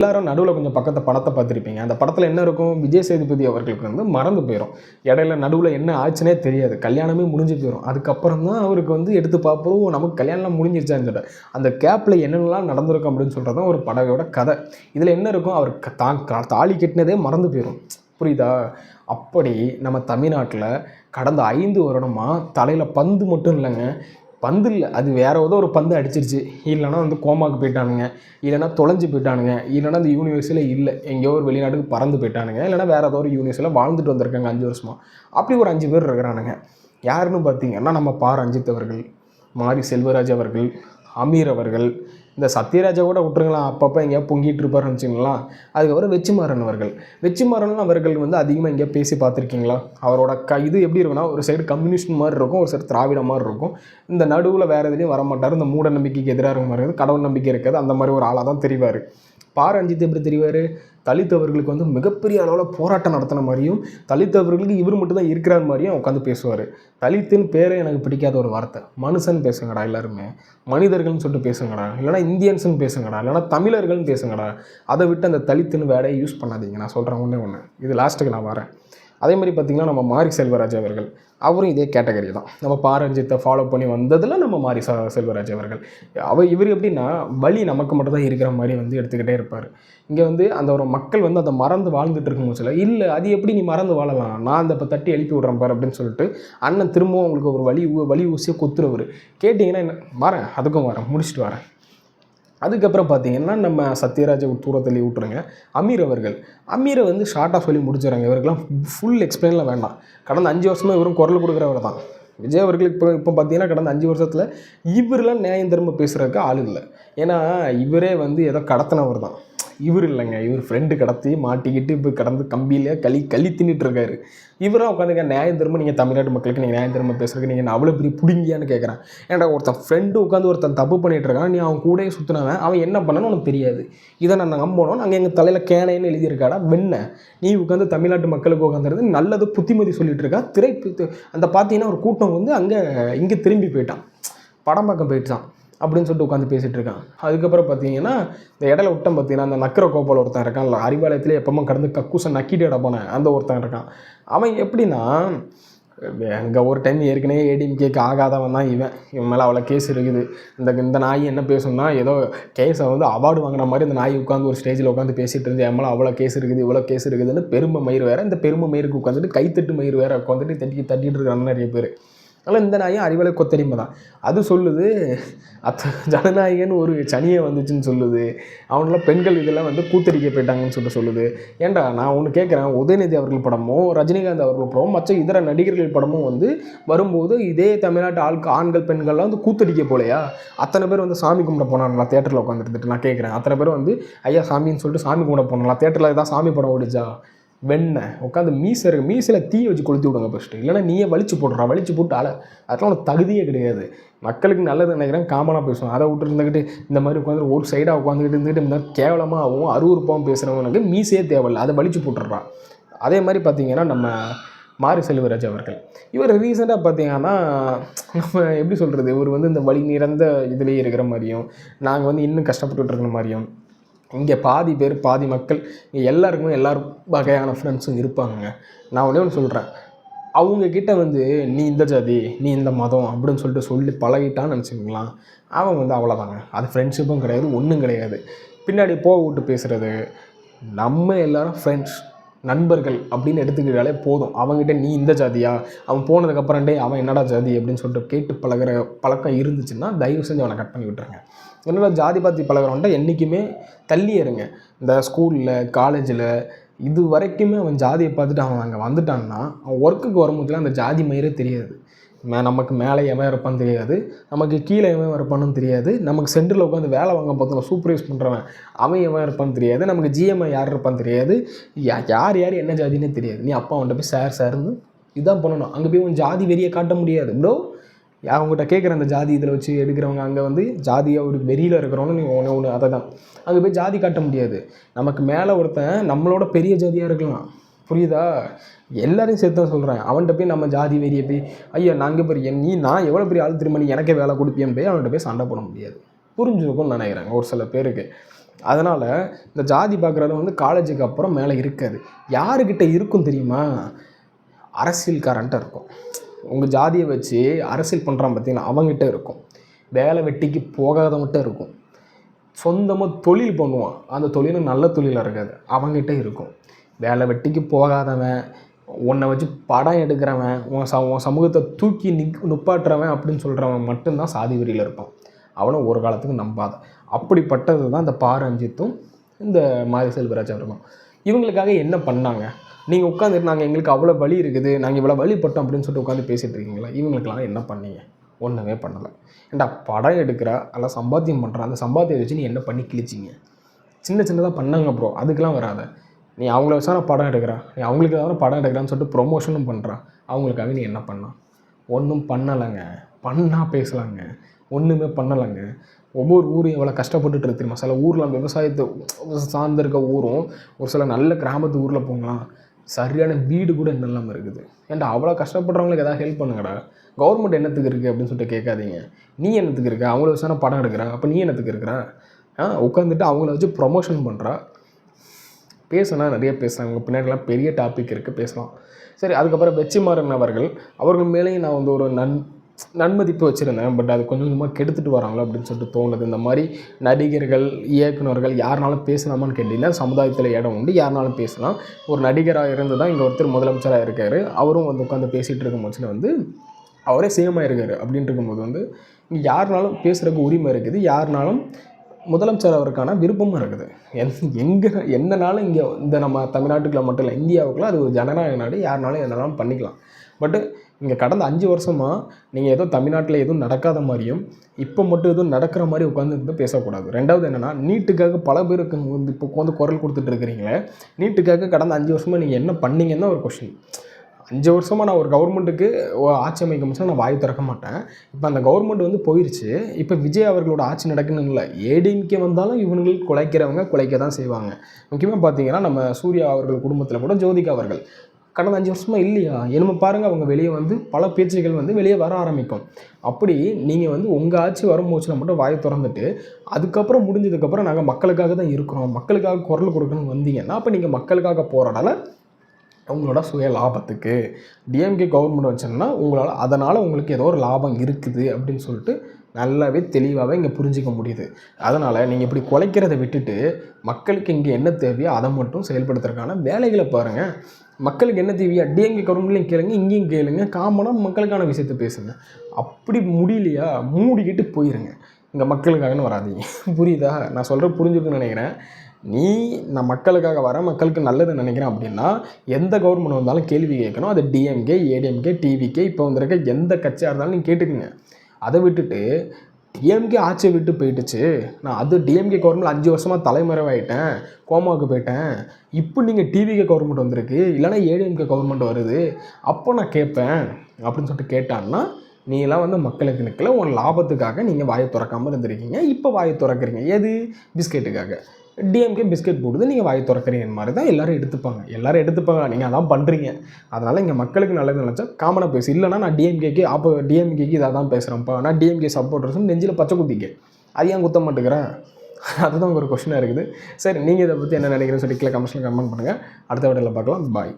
எல்லாரும் நடுவில் கொஞ்சம் படத்தை பார்த்துருப்பீங்க. அந்த படத்தில் என்ன இருக்கும், விஜய் சேதுபதி அவர்களுக்கு வந்து மறந்து போயிடும். இடையில நடுவில் என்ன ஆச்சுன்னே தெரியாது. கல்யாணமே முடிஞ்சு போயிடும். அதுக்கப்புறம் தான் அவருக்கு வந்து எடுத்து பார்ப்போம், நமக்கு கல்யாணம்லாம் முடிஞ்சிருச்சான்னு சொல்லிட்டு அந்த கேப்பில் என்னென்னலாம் நடந்திருக்கும் அப்படின்னு சொல்கிறது தான் ஒரு படவோட கதை. இதில் என்ன இருக்கும், அவர் தாலி கட்டினதே மறந்து போயிடும். புரியுதா? அப்படி நம்ம தமிழ்நாட்டில் கடந்த 5 வருடமாக தலையில் பந்து மட்டும் இல்லைங்க, பந்து இல்லை, அது வேறு ஏதோ ஒரு பந்து அடிச்சிருச்சு, இல்லைனா வந்து கோமாவுக்கு போயிட்டானுங்க, இல்லைனா தொலைஞ்சு போயிட்டானுங்க, இல்லைனா அந்த யூனிவர்ஸில் இல்லை, எங்கேயோ ஒரு வெளிநாட்டுக்கு பறந்து போயிட்டானுங்க, இல்லைனா வேறு ஏதோ ஒரு யூனிவர்ஸில் வாழ்ந்துட்டு வந்திருக்காங்க 5 வருஷமாக. அப்படி ஒரு 5 பேர் இருக்கிறானுங்க. யாருன்னு பார்த்தீங்கன்னா நம்ம பா. ரஞ்சித் அவர்கள், மாரி செல்வராஜ் அவர்கள், அமீர் அவர்கள், இந்த சத்யராஜா கூட விட்டுருங்களா, அப்பப்போ எங்கேயா பொங்கிட்டு இருப்பாருன்னு வச்சுங்களா. அதுக்கப்புறம் வெற்றிமாறன் அவர்கள் வந்து அதிகமாக எங்கேயா பேசி பார்த்துருக்கீங்களா? அவரோட இது எப்படி இருக்குன்னா, ஒரு சைடு கம்யூனிஸ்ட் மாதிரி இருக்கும், ஒரு சைடு திராவிட மாதிரி இருக்கும். இந்த நடுவில் வேறு எதுலேயும் வரமாட்டார். இந்த மூட நம்பிக்கைக்கு எதிராக இருக்க மாதிரி இருக்குது, கடவுள் நம்பிக்கை இருக்காது, அந்த மாதிரி ஒரு ஆளாக தான் தெரிவார். பா. ரஞ்சித் எப்படி தெரிவார், தலித் அவர்களுக்கு வந்து மிகப்பெரிய அளவில் போராட்டம் நடத்தின மாதிரியும், தலித் அவர்களுக்கு இவர் மட்டும் தான் இருக்கிற மாதிரியும் உட்காந்து பேசுவார். தலித்துன்னு பேரே எனக்கு பிடிக்காத ஒரு வார்த்தை. மனுஷன் பேசுங்கடா, எல்லாருமே மனிதர்கள்னு சொல்லிட்டு பேசுங்கடா, இல்லைனா இந்தியன்ஸ்ன்னு பேசுங்கடா, இல்லைனா தமிழர்கள்னு பேசுங்கடா. அதை விட்டு அந்த தலித்துன்னு வேலையை யூஸ் பண்ணாதீங்க. நான் சொல்கிறேன் ஒன்று இது லாஸ்ட்டுக்கு நான் வரேன். அதே மாதிரி பார்த்திங்கன்னா நம்ம மாரி செல்வராஜ் அவர்கள், அவரும் இதே கேட்டகரி தான். நம்ம பா. ரஞ்சித்தை ஃபாலோ பண்ணி வந்ததில் நம்ம மாரி செல்வராஜ் அவர்கள். இவர் எப்படின்னா வலி நமக்கு மட்டும் தான் இருக்கிற மாதிரி வந்து எடுத்துக்கிட்டே இருப்பார். இங்கே வந்து அந்த ஒரு மக்கள் வந்து அதை மறந்து வாழ்ந்துட்டு இருக்கும் போது இல்லை, அது எப்படி நீ மறந்து வாழலாம், நான் அந்த இப்போ தட்டி எழுப்பி விட்றேன் பாரு அப்படின்னு சொல்லிட்டு அண்ணன் திரும்பவும் அவங்களுக்கு ஒரு வலி ஊசியை கொத்துறவர். கேட்டிங்கன்னா என்ன வரேன், அதுக்கும் வரேன், முடிச்சுட்டு வரேன். அதுக்கப்புறம் பார்த்தீங்கன்னா நம்ம சத்யராஜை தூரத்தில் விட்டுருங்க. அமீரை வந்து ஷார்ட்டாக சொல்லி முடிச்சிடறாங்க. இவருக்கெல்லாம் ஃபுல் எக்ஸ்பிளைன்லாம் வேண்டாம். கடந்த 5 வருஷமாக இவரும் குரல் கொடுக்குறவர் தான். விஜய் அவர்களுக்கு இப்போ பார்த்தீங்கன்னா கடந்த 5 வருஷத்தில் இவரெலாம் நியாயம் திரும்ப பேசுகிறதுக்கு ஆள் இல்லை. ஏன்னா இவரே வந்து ஏதோ கடத்தினவர் தான். இவர் இல்லைங்க, இவர் ஃப்ரெண்டு கடத்தி மாட்டிக்கிட்டு இப்போ கடந்து கம்பியில் களி தின்னுட்டு இருக்காரு. இவராக உட்காந்துக்க நியாயம் திரும்ப நீங்கள் தமிழ்நாட்டு மக்களுக்கு நீங்கள் நியாயம் திரும்ப பேசுறதுக்கு நீங்கள் அவ்வளோ பெரிய பிடிங்கியான்னு கேட்குறேன். ஏன்டா ஒருத்தன் ஃப்ரெண்டு உட்காந்து ஒருத்தன் தப்பு பண்ணிகிட்டு இருக்கான், நீ அவன் கூடயே சுற்றினவன், அவன் என்ன பண்ணணும்னு உனக்கு தெரியாது. இதை நான் நம்பணும், நாங்கள் எங்கள் தலையில் கேனைன்னு எழுதியிருக்காடா வெண்ண, நீ உட்காந்து தமிழ்நாட்டு மக்களுக்கு உட்காந்துறது நல்லது புத்திமதி சொல்லிட்டு இருக்கா. அந்த பார்த்தீங்கன்னா ஒரு கூட்டம் வந்து இங்கே திரும்பி போயிட்டான், படம் பக்கம் போயிட்டான் அப்படின்னு சொல்லிட்டு உட்காந்து பேசிகிட்டு இருக்கான். அதுக்கப்புறம் பார்த்தீங்கன்னா இந்த இடையில விட்டம் பார்த்தீங்கன்னா அந்த நக்கர கோபால் ஒருத்தன் இருக்கான்ல, அறிவாலயத்திலே எப்போ கடந்து கக்கூசை நக்கிட்டு இட போனேன் அந்த ஒருத்தன் இருக்கான். அவன் எப்படின்னா அங்கே ஒரு டைம் ஏற்கனவே ஏடிஎம்கேக்கு ஆகாதவன் தான் இவன் மேலே அவ்வளோ கேஸ் இருக்குது. இந்த நாய் என்ன பேசணும்னா ஏதோ கேஸை வந்து அவார்டு வாங்கின மாதிரி இந்த நாய் உட்காந்து ஒரு ஸ்டேஜில் உட்காந்து பேசிகிட்டு இருந்து என் மேலே அவ்வளோ கேஸ் இருக்குது இவ்வளோ கேஸ் இருக்குதுன்னு பெருமை மயிர் வேறு, இந்த பெருமை மயிருக்கு உட்காந்துட்டு கைத்தட்டு மயிர் வேறு உட்காந்துட்டு தட்டிகிட்டு இருக்கிறாங்க நிறைய பேர். அதனால் இந்த நாயும் அறிவாலய கொத்தடிமை தான். அது சொல்லுது ஜனநாயகன்னு ஒரு சனியை வந்துச்சுன்னு சொல்லுது. அவனெல்லாம் பெண்கள் இதெல்லாம் வந்து கூத்தடிக்க போயிட்டாங்கன்னு சொல்லுது. ஏன்டா நான் ஒன்று கேட்குறேன், உதயநிதி அவர்கள் படமும் ரஜினிகாந்த் அவர்கள் படமும் மற்ற இதர நடிகர்கள் படமும் வந்து வரும்போது இதே தமிழ்நாட்டு ஆண்கள் பெண்கள்லாம் வந்து கூத்தடிக்க போலையா? அத்தனை பேர் வந்து சாமி கும்பிட போனாங்களா தேட்டரில் உட்காந்துட்டு? நான் கேட்குறேன், அத்தனை பேர் வந்து ஐயா சாமின்னு சொல்லிட்டு சாமி கும்பிட போனாங்களா தேட்டரில்? ஏதாவது சாமி படம் ஓடிச்சா? வெண்ணெய் உட்காந்து மீசையில் தீ வச்சு கொளுத்தி விடுங்க ஃபஸ்ட்டு, இல்லைனா நீயே வலிச்சு போட்டு அதெல்லாம் உனக்கு தகுதியே கிடையாது. மக்களுக்கு நல்லது நினைக்கிறேன், காமனாக பேசுவோம். அதை விட்டு இருந்துக்கிட்டு இந்த மாதிரி உட்காந்து ஒரு சைடாக உட்காந்துக்கிட்டு இந்த கேவலமாகவும் அருவருப்பாகவும் பேசுகிறவனுக்கு மீசையே தேவையில்லை, அதை வலிச்சு போட்டுடுறான். அதே மாதிரி பார்த்திங்கன்னா நம்ம மாரி செல்வராஜ் அவர்கள், இவர் ரீசெண்டாக பார்த்தீங்கன்னா நம்ம எப்படி சொல்கிறது, இவர் வந்து இந்த வலி நிறைந்த இதுலேயே இருக்கிற மாதிரியும் நாங்கள் வந்து இன்னும் கஷ்டப்பட்டுட்டு இருக்கிற மாதிரியும், இங்கே பாதி பேர் பாதி மக்கள் எல்லாருக்குமே எல்லாரும் வகையான ஃப்ரெண்ட்ஸும் இருப்பாங்க. நான் ஒன்று சொல்கிறேன், அவங்கக்கிட்ட வந்து நீ இந்த ஜாதி நீ இந்த மதம் அப்படின்னு சொல்லி பழகிட்டான்னு நினச்சிக்கலாம், அவன் வந்து அவ்வளோதாங்க. அது ஃப்ரெண்ட்ஷிப்பும் கிடையாது, ஒன்றும் கிடையாது. பின்னாடி விட்டு பேசுகிறது, நம்ம எல்லோரும் ஃப்ரெண்ட்ஸ் நண்பர்கள் அப்படின்னு எடுத்துக்கிட்டாலே போதும். அவங்ககிட்ட நீ இந்த ஜாதியா, அவன் போனதுக்கப்புறண்டே அவன் என்னடா ஜாதி அப்படின்னு சொல்லிட்டு கேட்டு பழகிற பழக்கம் இருந்துச்சுன்னா தயவு செஞ்சு அவனை கட் பண்ணி விட்டுருங்க. என்னோட ஜாதி பார்த்து பழகிறவன்ட்ட என்றைக்குமே தள்ளி இருங்க. இந்த ஸ்கூலில் காலேஜில் இது வரைக்குமே அவன் ஜாதியை பார்த்துட்டு அவன் அங்கே வந்துட்டான்னா அவன் ஒர்க்குக்கு வரும்போதுலாம் அந்த ஜாதி மயிரே தெரியாது. நமக்கு மேலே எவன் இருப்பான்னு தெரியாது, நமக்கு கீழே எவன் இருப்பான்னு தெரியாது, நமக்கு சென்டரில் உட்காந்து வேலை வாங்க பார்த்தோம் சூப்பர்வைஸ் பண்ணுறவன் அவன் எவன் இருப்பான்னு தெரியாது, நமக்கு ஜிஎம்ஐ யார் இருப்பான்னு தெரியாது, யார் என்ன ஜாதினே தெரியாது. நீ அப்பா அவன்கிட்ட போய் சார்ந்து இதுதான் பண்ணணும். அங்கே போய் உன் ஜாதி வெறியை காட்ட முடியாது ப்ரோ. அவங்ககிட்ட கேட்குற அந்த ஜாதி இதில் வச்சு எடுக்கிறவங்க அங்கே வந்து ஜாதியாக ஒரு வெறியில் இருக்கிறவங்க நீ ஒன்று அதை தான் அங்கே போய் ஜாதி காட்ட முடியாது. நமக்கு மேலே ஒருத்தன் நம்மளோட பெரிய ஜாதியாக இருக்கலாம், புரியுதா? எல்லாரையும் சேர்த்து தான் சொல்கிறேன். அவன்கிட்ட போய் நம்ம ஜாதி வெறியை போய் ஐயா நாங்கள் பெரிய நான் எவ்வளோ பெரிய ஆள் திரும்ப நீ எனக்கே வேலை கொடுப்பியன்னு போய் அவன்கிட்ட போய் சண்டை போட முடியாது. புரிஞ்சுருக்கும்னு நினைக்கிறேன் ஒரு சில பேருக்கு. அதனால் இந்த ஜாதி பார்க்குறது வந்து காலேஜுக்கு அப்புறம் மேலே இருக்காது. யாருக்கிட்ட இருக்கும் தெரியுமா? அரசியல்காரன்ட்ட இருக்கும். உங்கள் ஜாதியை வச்சு அரசியல் பண்ணுறான் பார்த்தீங்கன்னா அவங்ககிட்ட இருக்கும். வேலை வெட்டிக்கு போகாதவங்ககிட்ட இருக்கும். சொந்தமாக தொழில் பண்ணுவான், அந்த தொழிலும் நல்ல தொழிலாக இருக்காது, அவங்ககிட்ட இருக்கும். வேலை வெட்டிக்கு போகாதவன், உன்னை வச்சு படம் எடுக்கிறவன், உன் சமூகத்தை தூக்கி நுப்பாட்டுறவன் அப்படின்னு சொல்கிறவன் மட்டும்தான் சாதி வெறியில் இருப்பான். அவனை ஒரு காலத்துக்கு நம்பாத. அப்படிப்பட்டது தான் இந்த பா. ரஞ்சித்தும் இந்த மாரி செல்வராஜ் அவர்களும். இவங்களுக்காக என்ன பண்ணாங்க? நீங்கள் உட்காந்துட்டு நாங்கள் எங்களுக்கு அவ்வளோ வலி இருக்குது, நாங்கள் இவ்வளோ வழிபட்டோம் அப்படின்னு சொல்லிட்டு உட்காந்து பேசிகிட்டு இருக்கீங்களா? இவங்களுக்கெல்லாம் என்ன பண்ணீங்க? ஒன்றுமே பண்ணலை. ஏன்டா படம் எடுக்கிற எல்லாம் சம்பாத்தியம் பண்ணுறான், அந்த சம்பாத்தியம் வச்சு நீ என்ன பண்ணி கிழிச்சிங்க? சின்ன சின்னதாக பண்ணாங்க ப்ரோ, அதுக்கெலாம் வராத. நீ அவங்கள வச்சா நான் படம் எடுக்கிறேன், நீ அவங்களுக்கு ஏதாவது படம் எடுக்கிறான்னு சொல்லிட்டு ப்ரொமோஷனும் பண்ணுறான். அவங்களுக்காக நீ என்ன பண்ணான்? ஒன்றும் பண்ணலைங்க. பண்ணால் பேசலாங்க, ஒன்றுமே பண்ணலைங்க. ஒவ்வொரு ஊரும் எவ்வளோ கஷ்டப்பட்டுட்டு இருக்கு தெரியுமா? சில ஊரில் விவசாயத்தை சார்ந்திருக்க ஊரும், ஒரு சில நல்ல கிராமத்து ஊரில் போங்களாம், சரியான வீடு கூட இன்னும் இல்லாமல் இருக்குது. ஏன்டா அவ்வளோ கஷ்டப்படுறவங்களுக்கு எதாவது ஹெல்ப் பண்ணுங்கடா. கவர்மெண்ட் என்னத்துக்கு இருக்குது அப்படின்னு சொல்லிட்டு கேட்காதீங்க. நீ என்னத்துக்கு இருக்க? அவங்கள வச்சு தானே படம் எடுக்கிற, அப்போ நீ என்னத்துக்கு இருக்கிற? உட்காந்துட்டு அவங்கள வச்சு ப்ரொமோஷன் பண்ணுறா. பேசினா நிறைய பேசலாம், உங்கள் பின்னாடிலாம் பெரிய டாபிக் இருக்குது, பேசலாம். சரி, அதுக்கப்புறம் வெற்றிமாறன் அவர்கள் மேலேயும் நான் வந்து ஒரு நன்மதிப்பு வச்சுருந்தேன். பட் அது கொஞ்சம் கொஞ்சமாக கெடுத்துட்டு வராங்களோ அப்படின்னு சொல்லிட்டு தோணுது. இந்த மாதிரி நடிகர்கள், இயக்குநர்கள் யாருனாலும் பேசலாமான்னு கேட்டிங்கன்னா சமுதாயத்தில் இடம் உண்டு, யாருனாலும் பேசலாம். ஒரு நடிகராக இருந்து தான் இங்கே ஒருத்தர் முதலமைச்சராக இருக்கார். அவரும் வந்து உட்காந்து பேசிகிட்டு இருக்கும் போச்சுல வந்து அவரே சிஎம்மாக இருக்கார். அப்படின்ட்டு இருக்கும்போது வந்து இங்கே யாருனாலும் பேசுகிறதுக்கு உரிமை இருக்குது, யாருனாலும் முதலமைச்சர் அவருக்கான விருப்பமும் இருக்குது. எங்கே என்னனாலும் இங்கே இந்த நம்ம தமிழ்நாட்டுக்குள்ள மட்டும் இல்லை, இந்தியாவுக்குள்ள அது ஒரு ஜனநாயக நாடு, யாருனாலும் என்னனாலும் பண்ணிக்கலாம். பட்டு இங்கே கடந்த 5 வருஷமாக நீங்கள் ஏதோ தமிழ்நாட்டில் எதுவும் நடக்காத மாதிரியும் இப்போ மட்டும் எதுவும் நடக்கிற மாதிரி உட்காந்து பேசக்கூடாது. ரெண்டாவது என்னென்னா, நீட்டுக்காக பல பேருக்கு வந்து இப்போ உட்காந்து குரல் கொடுத்துட்டு இருக்கிறீங்களே, நீட்டுக்காக கடந்த 5 வருஷமாக நீங்கள் என்ன பண்ணீங்கன்னு தான் ஒரு கொஸ்டின். 5 வருஷமாக நான் ஒரு கவர்மெண்ட்டுக்கு ஆட்சி அமைக்க முடிச்சா நான் வாய் திறக்க மாட்டேன். இப்போ அந்த கவர்மெண்ட் வந்து போயிடுச்சு. இப்போ விஜய் அவர்களோட ஆட்சி நடக்கணும்னு இல்லை, ஏடிஎம்கே வந்தாலும் இவங்களுக்கு குலைக்கிறவங்க குலைக்க தான் செய்வாங்க. முக்கியமாக பார்த்தீங்கன்னா நம்ம சூர்யா அவர்கள் குடும்பத்தில் கூட ஜோதிகா அவர்கள் கடந்த 5 வருஷமாக இல்லையா, என்னமோ பாருங்கள், அவங்க வெளியே வந்து பல பேச்சுகள் வந்து வெளியே வர ஆரம்பிக்கும். அப்படி நீங்கள் வந்து உங்கள் ஆட்சி வரும்போச்சுன்னா மட்டும் வாயை திறந்துட்டு அதுக்கப்புறம் முடிஞ்சதுக்கப்புறம் நாங்கள் மக்களுக்காக தான் இருக்கிறோம், மக்களுக்காக குரல் கொடுக்கணும்னு வந்தீங்கன்னா அப்போ நீங்கள் மக்களுக்காக போராடலை, உங்களோட சுய லாபத்துக்கு டிஎம்கே கவர்மெண்ட் வச்சோன்னா அதனால் உங்களுக்கு ஏதோ ஒரு லாபம் இருக்குது அப்படின்னு சொல்லிட்டு நல்லாவே தெளிவாகவே இங்கே புரிஞ்சிக்க முடியுது. அதனால் நீங்கள் இப்படி குலைக்கிறத விட்டுட்டு மக்களுக்கு இங்கே என்ன தேவையோ அதை மட்டும் செயல்படுத்துறதுக்கான வேலைகளை பாருங்கள். மக்களுக்கு என்ன தேவையா டிஎம்கே கவர்மெண்ட்லையும் கேளுங்க, இங்கேயும் கேளுங்க, காமனாக மக்களுக்கான விஷயத்தை பேசுங்க. அப்படி முடியலையா மூடிக்கிட்டு போயிருங்க, இங்கே மக்களுக்காகன்னு வராதீங்க. புரியுதா? நான் சொல்கிற புரிஞ்சுக்குன்னு நினைக்கிறேன். நான் மக்களுக்காக வரேன், மக்களுக்கு நல்லது நினைக்கிறேன் அப்படின்னா எந்த கவர்மெண்ட் வந்தாலும் கேள்வி கேட்கணும். அது டிஎம்கே, ஏடிஎம்கே, டிவிகே, இப்போ வந்திருக்க எந்த கட்சியாக இருந்தாலும் நீங்கள் கேட்டுக்குங்க. அதை விட்டுட்டு டிஎம்கே ஆட்சியை விட்டு போயிட்டுச்சு, நான் அது டிஎம்கே கவர்மெண்ட் 5 வருஷமாக தலைமறைவாயிட்டேன், கோமாவுக்கு போயிட்டேன், இப்போ நீங்கள் டிவிகே கவர்மெண்ட் வந்திருக்கு, இல்லைனா ஏடிஎம்கே கவர்மெண்ட் வருது, அப்போ நான் கேட்பேன் அப்படின்னு சொல்லிட்டு கேட்டான்னா நீங்களாம் வந்து மக்களுக்கு நிற்கல, உன் லாபத்துக்காக நீங்கள் வாயை திறக்காமல் இருந்திருக்கீங்க. இப்போ வாயை திறக்கிறீங்க எது? பிஸ்கெட்டுக்காக. டிஎம்கே பிஸ்கெட் போடுது, நீங்கள் வாயை திறக்கிறீங்க மாதிரி தான் எல்லோரும் எடுத்துப்பாங்க. நீங்கள் அதான் பண்ணுறீங்க. அதனால் இங்கே மக்களுக்கு நல்லது நினச்சா காமனாக பேசு. இல்லைனா நான் டிஎம்கேக்கு இதாக தான் பேசுகிறேன்ப்பா, நான் டிஎம்கே சப்போர்ட்டர்ஸ் நெஞ்சில் பச்சை குத்திக்க, அது ஏன் குத்த மாட்டேங்கிறேன்? அதுதான் ஒரு கொஸ்டினாக இருக்குது. சரி, நீங்கள் இதை பற்றி என்ன நினைக்கிறேன்னு சொல்லி கீழே கமெண்ட்ஸில் கமெண்ட் பண்ணுங்கள். அடுத்த வீடியோவில் பார்க்கலாம். பாய்.